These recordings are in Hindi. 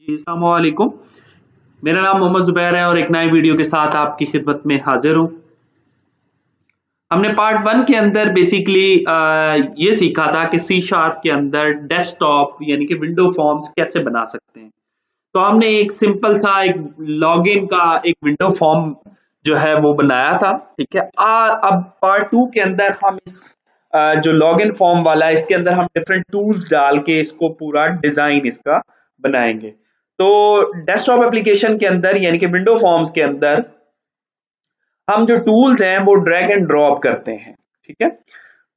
जी, अस्सलाम वालेकुम। मेरा नाम मोहम्मद ज़ुबैर है और एक नए वीडियो के साथ आपकी खिदमत में हाज़िर हूँ। हमने पार्ट 1 के अंदर बेसिकली ये सीखा था कि सी शार्प के अंदर डेस्कटॉप यानी कि विंडो फॉर्म्स कैसे बना सकते हैं। तो हमने एक सिंपल सा एक लॉगिन का एक विंडो फॉर्म जो है वो बनाया था, ठीक है? अब पार्ट 2 के अंदर हम इस जो लॉगिन फॉर्म वाला है इसके अंदर हम डिफरेंट टूल्स डाल के इसको पूरा डिज़ाइन इसका बनाएँगे। तो डेस्कटॉप एप्लीकेशन के अंदर यानी कि विंडो फॉर्म्स के अंदर हम जो टूल्स हैं वो ड्रैग एंड ड्रॉप करते हैं, ठीक है?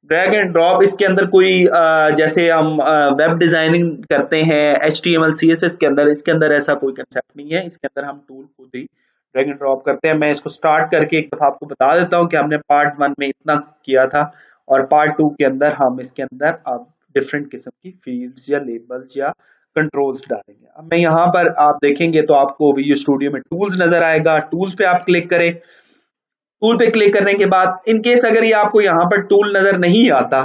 ड्रैग एंड ड्रॉप इसके अंदर कोई जैसे हम वेब डिजाइनिंग करते हैं HTML CSS के अंदर, इसके अंदर ऐसा कोई कंसेप्ट नहीं है। इसके अंदर हम टूल खुद ही ड्रैग एंड ड्रॉप करते हैं। मैं इसको स्टार्ट करके एक दफा आपको बता देता हूँ कि हमने पार्ट 1 में इतना किया था और पार्ट 2 के अंदर हम इसके अंदर अब डिफरेंट किस्म की फील्ड्स या लेबल्स या कंट्रोल्स डालेंगे। अब मैं यहाँ पर आप देखेंगे तो आपको विजुअल स्टूडियो में टूल्स नजर आएगा। टूल्स पे आप क्लिक करें। टूल पे क्लिक करने के बाद इन केस अगर ये आपको यहाँ पर टूल नजर नहीं आता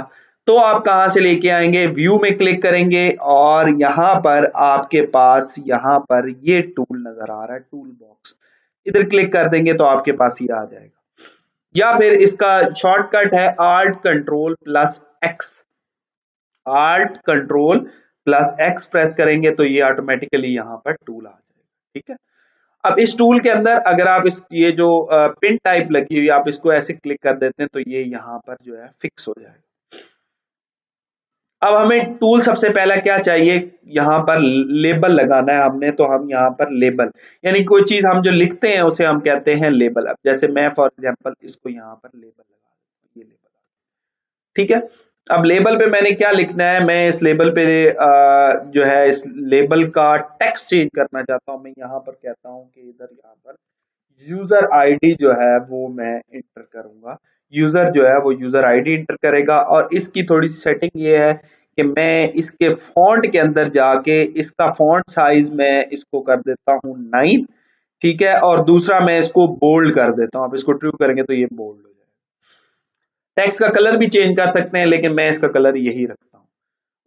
तो आप कहाँ से लेके आएंगे, व्यू में क्लिक करेंगे और यहाँ पर आपके पास यहाँ पर ये टूल नजर आ रहा है, टूल बॉक्स, इधर क्लिक कर देंगे तो आपके पास ये आ जाएगा। या फिर इसका शॉर्टकट है Alt Control plus X। Alt Control plus X press करेंगे तो ये ऑटोमेटिकली यहाँ पर टूल आ जाएगा, ठीक है? अब इस टूल के अंदर अगर आप इस ये जो पिन टाइप लगी हुई आप इसको ऐसे क्लिक कर देते हैं तो ये यहाँ पर जो है फिक्स हो जाएगा। अब हमें टूल सबसे पहला क्या चाहिए, यहाँ पर लेबल लगाना है हमने, तो हम यहाँ पर लेबल यानी कोई चीज हम जो लिखते हैं उसे हम कहते हैं लेबल। अब जैसे मैं फॉर एग्जांपल इसको यहाँ पर लेबल लगा दूं, ये लेबल, ठीक है? अब लेबल पे मैंने क्या लिखना है, मैं इस लेबल पे जो है इस लेबल का टेक्स्ट चेंज करना चाहता हूँ। मैं यहाँ पर कहता हूँ कि इधर यहाँ पर यूजर आईडी जो है वो मैं इंटर करूंगा। यूजर जो है वो यूजर आईडी इंटर करेगा और इसकी थोड़ी सी सेटिंग ये है कि मैं इसके फॉन्ट के अंदर जाके इसका फॉन्ट साइज मैं इसको कर देता हूँ 9, ठीक है? और दूसरा मैं इसको बोल्ड कर देता हूँ। आप इसको ट्रू करेंगे तो ये बोल्ड हो जाएगा। टेक्स्ट का कलर भी चेंज कर सकते हैं लेकिन मैं इसका कलर यही रखता हूँ।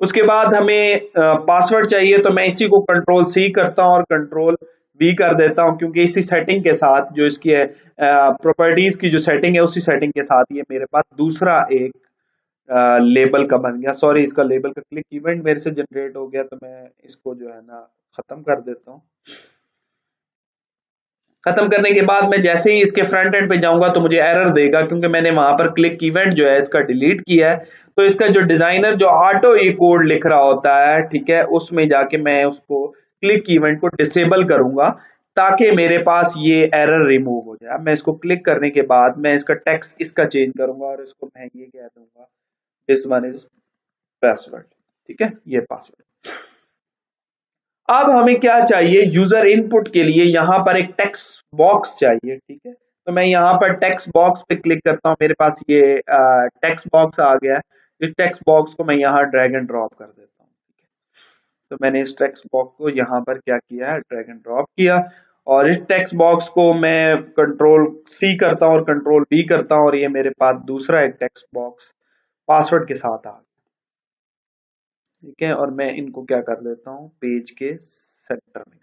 उसके बाद हमें पासवर्ड चाहिए तो मैं इसी को कंट्रोल C करता हूँ और कंट्रोल V कर देता हूँ क्योंकि इसी सेटिंग के साथ जो इसकी प्रॉपर्टीज की जो सेटिंग है उसी सेटिंग के साथ ये मेरे पास दूसरा एक लेबल का बन गया। सॉरी, इसका लेबल का क्लिक इवेंट मेरे से जनरेट हो गया तो मैं इसको जो है ना खत्म कर देता हूँ। खत्म करने के बाद मैं जैसे ही इसके फ्रंट एंड पे जाऊंगा तो मुझे एरर देगा क्योंकि मैंने वहां पर क्लिक इवेंट जो है इसका डिलीट किया है। तो इसका जो डिजाइनर जो ऑटो ई कोड लिख रहा होता है, ठीक है, उसमें जाके मैं उसको क्लिक इवेंट को डिसेबल करूंगा ताकि मेरे पास ये एरर रिमूव हो जाए। अब मैं इसको क्लिक करने के बाद मैं इसका टेक्स्ट इसका चेंज करूंगा और इसको मैं ये कह दूंगा दिस वन इज पासवर्ड, ठीक है? ये पासवर्ड। अब हमें क्या चाहिए, यूजर इनपुट के लिए यहाँ पर एक टेक्स्ट बॉक्स चाहिए, ठीक है? तो मैं यहाँ पर टेक्स्ट बॉक्स पे क्लिक करता हूँ। मेरे पास ये टेक्स्ट बॉक्स आ गया है। इस टेक्स्ट बॉक्स को मैं यहाँ ड्रैग एंड ड्रॉप कर देता हूँ, ठीक है? तो मैंने इस टेक्स्ट बॉक्स को यहाँ पर क्या किया है, ड्रैग एंड ड्रॉप किया और इस टेक्स्ट बॉक्स को मैं कंट्रोल C करता हूँ और कंट्रोल V करता हूँ और ये मेरे पास दूसरा एक टेक्स्ट बॉक्स पासवर्ड के साथ आ गया, ठीक है? और मैं इनको क्या कर देता हूँ, पेज के सेंटर में,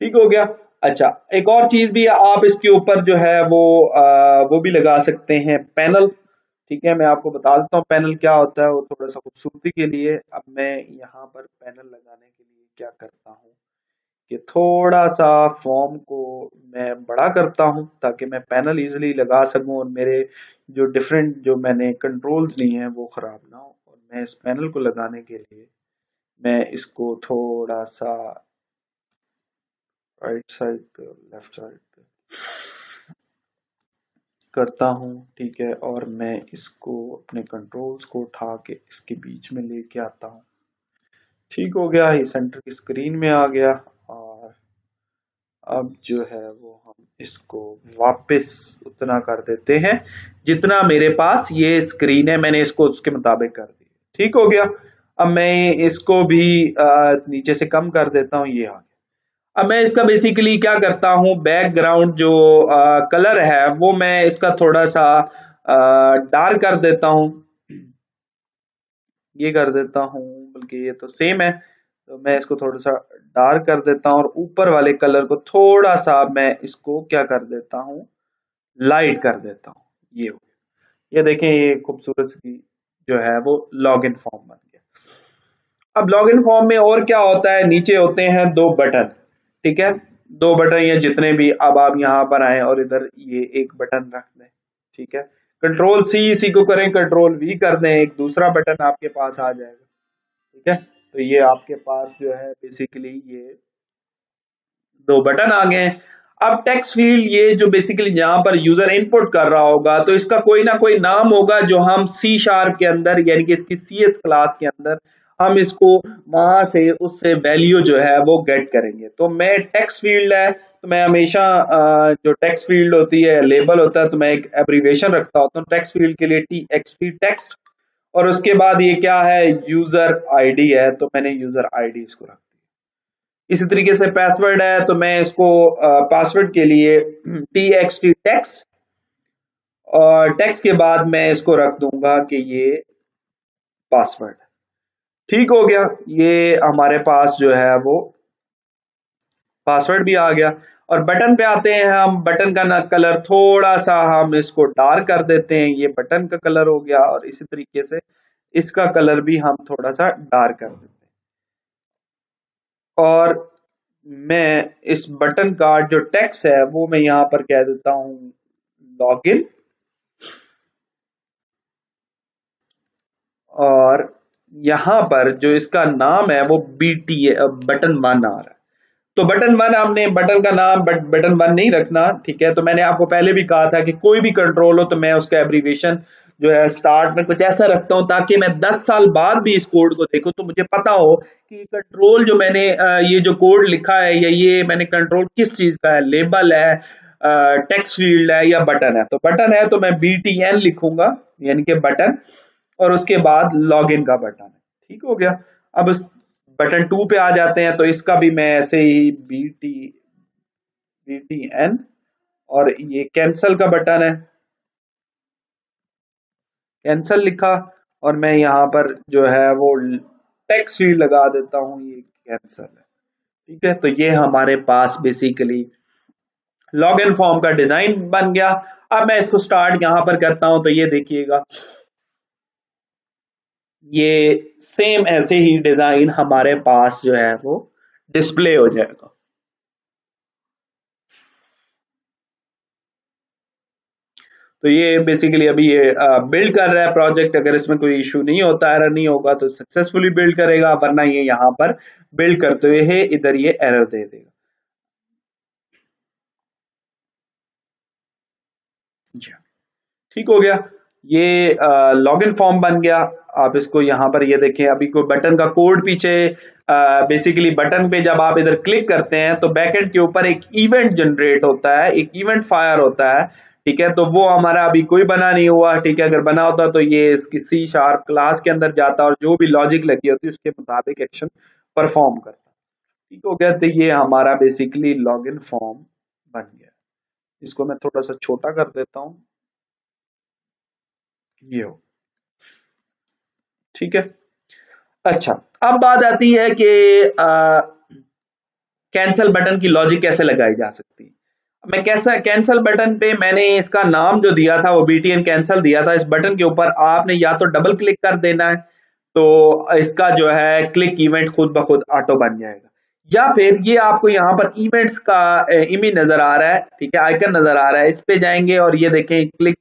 ठीक हो गया। अच्छा, एक और चीज भी आप इसके ऊपर जो है वो भी लगा सकते हैं, पैनल, ठीक है? मैं आपको बता देता हूँ पैनल क्या होता है, वो थोड़ा सा खूबसूरती के लिए। अब मैं यहाँ पर पैनल लगाने के लिए क्या करता हूँ कि थोड़ा सा फॉर्म को मैं बड़ा करता हूँ ताकि मैं पैनल इजीली लगा सकूं और मेरे जो डिफरेंट जो मैंने कंट्रोल्स लिए हैं वो खराब ना हो। और मैं इस पैनल को लगाने के लिए मैं इसको थोड़ा सा राइट साइड पे और लेफ्ट साइड पे करता हूँ, ठीक है? और मैं इसको अपने कंट्रोल्स को उठा के इसके बीच में लेके आता हूँ, ठीक हो गया। ये सेंटर की स्क्रीन में आ गया और अब जो है वो हम इसको वापस उतना कर देते हैं जितना मेरे पास ये स्क्रीन है, मैंने इसको उसके मुताबिक कर दिया, ठीक हो गया। अब मैं इसको भी नीचे से कम कर देता हूँ, ये आ गया। अब मैं इसका बेसिकली क्या करता हूँ, बैकग्राउंड जो कलर है वो मैं इसका थोड़ा सा डार्क कर देता हूँ, ये कर देता हूँ, बल्कि ये तो सेम है, तो मैं इसको थोड़ा सा डार्क कर देता हूँ और ऊपर वाले कलर को थोड़ा सा मैं इसको क्या कर देता हूँ, लाइट कर देता हूँ। ये हो गया। ये देखें, ये खूबसूरत सी जो है वो लॉगिन फॉर्म बन गया। अब लॉगिन फॉर्म में और क्या होता है, नीचे होते हैं दो बटन, ठीक है, दो बटन या जितने भी। अब आप यहाँ पर आए और इधर ये एक बटन रख दें, ठीक है, कंट्रोल सी इसी को करें, कंट्रोल वी कर दें, एक दूसरा बटन आपके पास आ जाएगा, ठीक है। तो ये आपके पास जो है बेसिकली ये दो बटन आ गए। अब टेक्स्ट फील्ड, ये जो बेसिकली जहां पर यूजर इनपुट कर रहा होगा तो इसका कोई ना कोई नाम होगा जो हम सी शार्प के अंदर यानी कि इसकी CS क्लास के अंदर हम इसको वहां से उससे वैल्यू जो है वो गेट करेंगे। तो मैं टेक्स्ट फील्ड है तो मैं हमेशा जो टेक्स्ट फील्ड होती है, लेबल होता है, तो मैं एक एब्रीविएशन रखता होता हूँ टेक्स्ट फील्ड के लिए, TXT टेक्स्ट। और उसके बाद ये क्या है, यूजर आईडी है, तो मैंने यूजर आईडी इसको रख दिया। इसी तरीके से पासवर्ड है तो मैं इसको पासवर्ड के लिए TXT टेक्स्ट, और टेक्स्ट के बाद मैं इसको रख दूंगा कि ये पासवर्ड। ठीक हो गया, ये हमारे पास जो है वो पासवर्ड भी आ गया। और बटन पे आते हैं हम, बटन का ना कलर थोड़ा सा हम इसको डार्क कर देते हैं, ये बटन का कलर हो गया। और इसी तरीके से इसका कलर भी हम थोड़ा सा डार्क कर देते हैं। और मैं इस बटन का जो टेक्स्ट है वो मैं यहां पर कह देता हूं लॉगिन, और यहां पर जो इसका नाम है वो BT बटन 1 आ रहा है। तो बटन 1 हमने बटन का नाम बटन 1 नहीं रखना, ठीक है। तो मैंने आपको पहले भी कहा था कि कोई भी कंट्रोल हो तो मैं उसका एब्रीविएशन जो है स्टार्ट में कुछ ऐसा रखता हूं ताकि मैं 10 साल बाद भी इस कोड को देखूं तो मुझे पता हो कि कंट्रोल जो मैंने ये जो कोड लिखा है या ये मैंने कंट्रोल किस चीज का है, लेबल है, टेक्स्ट फील्ड है या बटन है। तो बटन है तो मैं BTN लिखूंगा यानी कि बटन, और उसके बाद लॉगिन का बटन है। ठीक हो गया। अब उस बटन 2 पे आ जाते हैं तो इसका भी मैं ऐसे ही BTN, और ये कैंसल का बटन है, कैंसल लिखा, और मैं यहाँ पर जो है वो टेक्स्ट फील्ड लगा देता हूँ, ये कैंसल है। ठीक है, तो ये हमारे पास बेसिकली लॉगिन फॉर्म का डिजाइन बन गया। अब मैं इसको स्टार्ट यहां पर करता हूं तो ये देखिएगा, ये सेम ऐसे ही डिजाइन हमारे पास जो है वो डिस्प्ले हो जाएगा। तो ये बेसिकली अभी ये बिल्ड कर रहा है प्रोजेक्ट। अगर इसमें कोई इशू नहीं होता, एरर नहीं होगा तो सक्सेसफुली बिल्ड करेगा, वरना ये यहाँ पर बिल्ड करते हुए इधर ये एरर दे देगा। जी, ठीक हो गया। ये लॉगिन फॉर्म बन गया। आप इसको यहाँ पर ये देखें, अभी कोई बटन का कोड पीछे, बेसिकली बटन पे जब आप इधर क्लिक करते हैं तो बैकएंड के ऊपर एक इवेंट जनरेट होता है, एक इवेंट फायर होता है। ठीक है, तो वो हमारा अभी कोई बना नहीं हुआ। ठीक है, अगर बना होता तो ये इसकी C शार्प क्लास के अंदर जाता और जो भी लॉजिक लगी होती उसके मुताबिक एक्शन परफॉर्म करता। ठीक हो गया, तो ये हमारा बेसिकली लॉगिन फॉर्म बन गया। इसको मैं थोड़ा सा छोटा कर देता हूँ, ये हो, ठीक है। अच्छा, अब बात आती है कि कैंसल बटन की लॉजिक कैसे लगाई जा सकती है। मैं कैसा कैंसल बटन पे मैंने इसका नाम जो दिया था वो BTN कैंसल दिया था। इस बटन के ऊपर आपने या तो डबल क्लिक कर देना है तो इसका जो है क्लिक इवेंट खुद ब खुद ऑटो बन जाएगा, या फिर ये आपको यहाँ पर इवेंट्स का इमेज नजर आ रहा है, ठीक है, आइकन नजर आ रहा है, इस पे जाएंगे और ये देखें क्लिक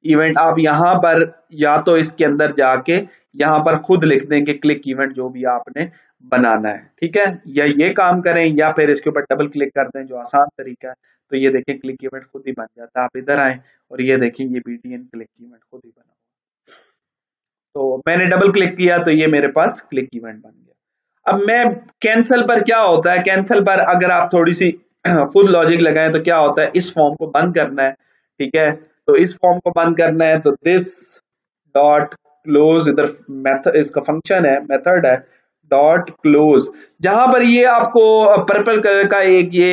इवेंट। आप यहाँ पर या तो इसके अंदर जाके यहाँ पर खुद लिख दें कि क्लिक इवेंट जो भी आपने बनाना है, ठीक है, या ये काम करें या फिर इसके ऊपर डबल क्लिक कर दें, जो आसान तरीका है। तो ये देखें क्लिक इवेंट खुद ही बन जाता है। आप इधर आए और ये देखें ये BTN क्लिक इवेंट खुद ही बना। तो मैंने डबल क्लिक किया तो ये मेरे पास क्लिक इवेंट बन गया। अब मैं कैंसल पर क्या होता है, कैंसल पर अगर आप थोड़ी सी खुद लॉजिक लगाएं तो क्या होता है, इस फॉर्म को बंद करना है, ठीक है, तो इस फॉर्म को बंद करना है तो दिस डॉट क्लोज, इधर मेथड इसका फंक्शन है, मेथड है डॉट क्लोज। जहां पर ये आपको पर्पल कलर का एक ये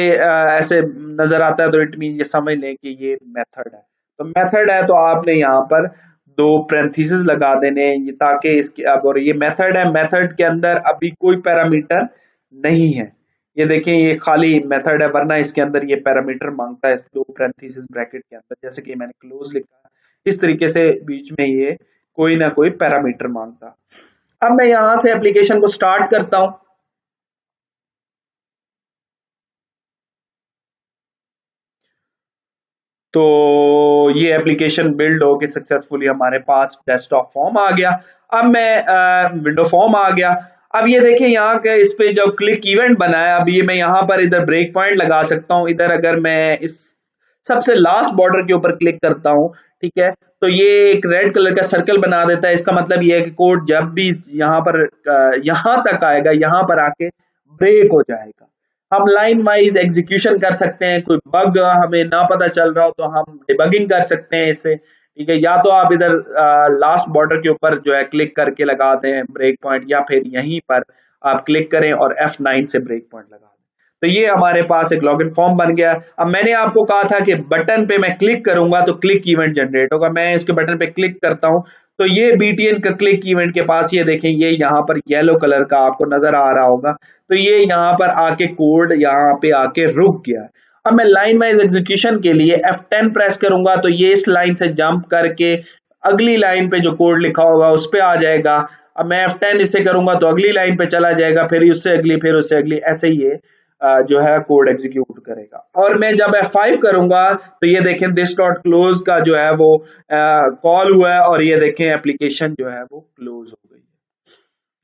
ऐसे नजर आता है तो इट मीन ये समझ लें कि ये मेथड है। तो मेथड है तो आपने यहाँ पर दो पैरेंथेसिस लगा देने ताकि इसके अब, और ये मेथड है, मेथड के अंदर अभी कोई पैरामीटर नहीं है, ये देखें ये खाली मेथड है, वरना इसके अंदर ये पैरामीटर मांगता है इस दो पैरेंथेसिस ब्रैकेट के अंदर, जैसे कि मैंने क्लोज लिखा इस तरीके से बीच में ये कोई ना कोई पैरामीटर मांगता। अब मैं यहां से एप्लीकेशन को स्टार्ट करता हूं। तो ये एप्लीकेशन बिल्ड होके सक्सेसफुली हमारे पास डेस्कटॉप फॉर्म आ गया। अब मैं विंडो फॉर्म आ गया। अब ये देखिए यहाँ के इस पे जो क्लिक इवेंट बना है, अब ये मैं यहाँ पर इधर ब्रेक पॉइंट लगा सकता हूँ। इधर अगर मैं इस सबसे लास्ट बॉर्डर के ऊपर क्लिक करता हूँ, ठीक है, तो ये एक रेड कलर का सर्कल बना देता है। इसका मतलब ये है कि कोड जब भी यहाँ पर यहाँ तक आएगा, यहाँ पर आके ब्रेक हो जाएगा। हम लाइन वाइज एग्जीक्यूशन कर सकते हैं, कोई बग हमें ना पता चल रहा हो तो हम डिबगिंग कर सकते हैं इससे, ठीक है। या तो आप इधर लास्ट बॉर्डर के ऊपर जो है क्लिक करके लगा दें ब्रेक पॉइंट, या फिर यहीं पर आप क्लिक करें और F9 से ब्रेक पॉइंट लगा दें। तो ये हमारे पास एक लॉगिन फॉर्म बन गया। अब मैंने आपको कहा था कि बटन पे मैं क्लिक करूंगा तो क्लिक इवेंट जनरेट होगा। मैं इसके बटन पे क्लिक करता हूं तो ये BTN का क्लिक इवेंट के पास ये देखें, ये यहाँ पर येलो कलर का आपको नजर आ रहा होगा, तो ये यहाँ पर आके कोड यहाँ पे आके रुक गया। अब मैं लाइन वाइज एग्जीक्यूशन के लिए F10 प्रेस करूंगा तो ये इस लाइन से जंप करके अगली लाइन पे जो कोड लिखा होगा उस पे आ जाएगा। अब मैं F10 इससे करूंगा तो अगली लाइन पे चला जाएगा, फिर उससे अगली, फिर उससे अगली, ऐसे ही ये जो है कोड एग्जीक्यूट करेगा। और मैं जब F5 करूंगा तो ये देखें दिस डॉट क्लोज का जो है वो कॉल हुआ है, और ये देखें एप्लीकेशन जो है वो क्लोज हो गई है।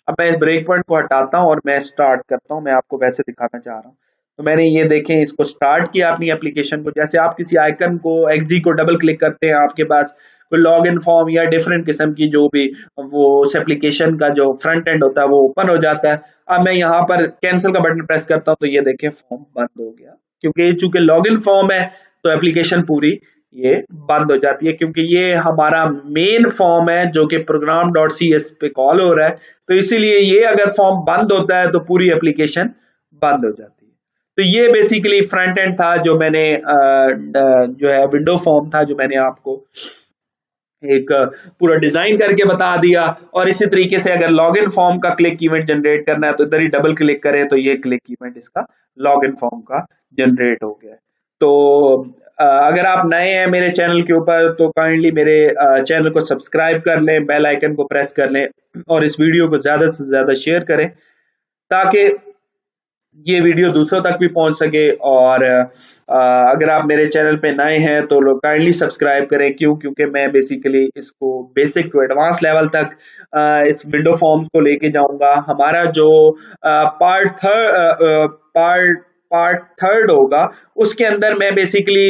अब मैं इस ब्रेक पॉइंट को हटाता हूं और मैं स्टार्ट करता हूं। मैं आपको वैसे दिखाना चाह रहा हूं। तो मैंने ये देखें इसको स्टार्ट किया अपनी एप्लीकेशन को। जैसे आप किसी आइकन को एक्जी को डबल क्लिक करते हैं, आपके पास कोई लॉग इन फॉर्म या डिफरेंट किस्म की जो भी वो उस एप्लीकेशन का जो फ्रंट एंड होता है वो ओपन हो जाता है। अब मैं यहाँ पर कैंसिल का बटन प्रेस करता हूँ तो ये देखें फॉर्म बंद हो गया, क्योंकि चूंकि लॉग इन फॉर्म है तो एप्लीकेशन पूरी ये बंद हो जाती है, क्योंकि ये हमारा मेन फॉर्म है जो कि प्रोग्राम डॉट सी एस पे कॉल हो रहा है। तो इसीलिए ये अगर फॉर्म बंद होता है तो पूरी एप्लीकेशन बंद हो जाती है। तो ये बेसिकली फ्रंट एंड था जो मैंने जो है विंडो फॉर्म था जो मैंने आपको एक पूरा डिजाइन करके बता दिया। और इसी तरीके से अगर लॉगिन फॉर्म का क्लिक इवेंट जनरेट करना है तो इधर ही डबल क्लिक करें तो ये क्लिक इवेंट इसका लॉगिन फॉर्म का जनरेट हो गया। तो अगर आप नए हैं मेरे चैनल के ऊपर तो काइंडली मेरे चैनल को सब्सक्राइब कर लें, बेल आइकन को प्रेस कर लें और इस वीडियो को ज्यादा से ज्यादा शेयर करें ताकि ये वीडियो दूसरों तक भी पहुंच सके। और अगर आप मेरे चैनल पे नए हैं तो लोग काइंडली सब्सक्राइब करें। क्यों? क्योंकि मैं बेसिकली इसको बेसिक टू एडवांस लेवल तक इस विंडो फॉर्म्स को लेके जाऊंगा। हमारा जो पार्ट थर्ड होगा उसके अंदर मैं बेसिकली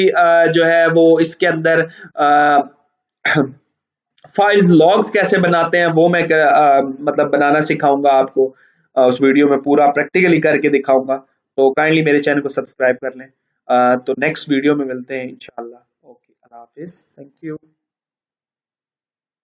जो है वो इसके अंदर फाइल लॉग्स कैसे बनाते हैं वो मैं मतलब बनाना सिखाऊंगा आपको। उस वीडियो में पूरा प्रैक्टिकली करके दिखाऊंगा। तो काइंडली मेरे चैनल को सब्सक्राइब कर लें। तो नेक्स्ट वीडियो में मिलते हैं इंशाल्लाह। Okay, Allah Hafiz, thank you.